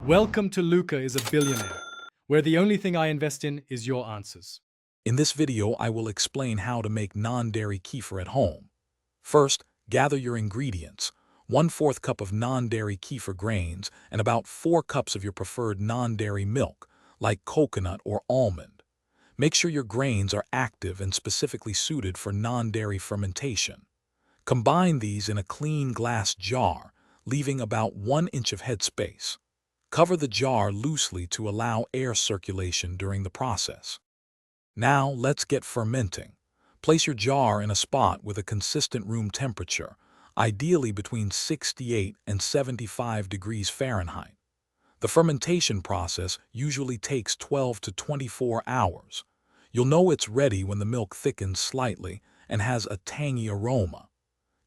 Welcome to Luca is a Billionaire, where the only thing I invest in is your answers. In this video, I will explain how to make non-dairy kefir at home. First, gather your ingredients: 1/4 cup of non-dairy kefir grains and about 4 cups of your preferred non-dairy milk, like coconut or almond. Make sure your grains are active and specifically suited for non-dairy fermentation. Combine these in a clean glass jar, leaving about 1 inch of head space. Cover the jar loosely to allow air circulation during the process. Now let's get fermenting. Place your jar in a spot with a consistent room temperature, ideally between 68 and 75 degrees Fahrenheit. The fermentation process usually takes 12 to 24 hours. You'll know it's ready when the milk thickens slightly and has a tangy aroma.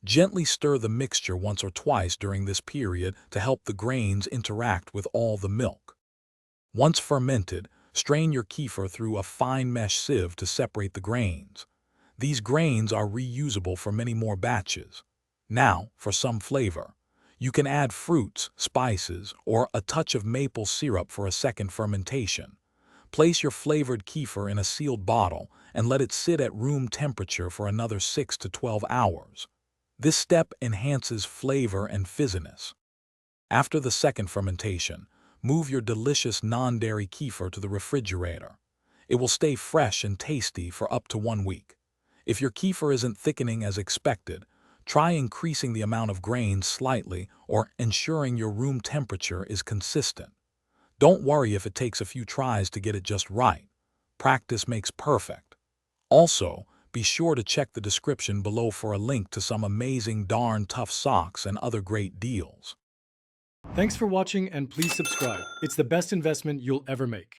Gently stir the mixture once or twice during this period to help the grains interact with all the milk. Once fermented, strain your kefir through a fine mesh sieve to separate the grains. These grains are reusable for many more batches. Now, for some flavor. You can add fruits, spices, or a touch of maple syrup for a second fermentation. Place your flavored kefir in a sealed bottle and let it sit at room temperature for another 6 to 12 hours. This step enhances flavor and fizziness. After the second fermentation, move your delicious non-dairy kefir to the refrigerator. It will stay fresh and tasty for up to 1 week. If your kefir isn't thickening as expected, try increasing the amount of grains slightly or ensuring your room temperature is consistent. Don't worry if it takes a few tries to get it just right. Practice makes perfect. Also, be sure to check the description below for a link to some amazing darn tough socks and other great deals. Thanks for watching and please subscribe. It's the best investment you'll ever make.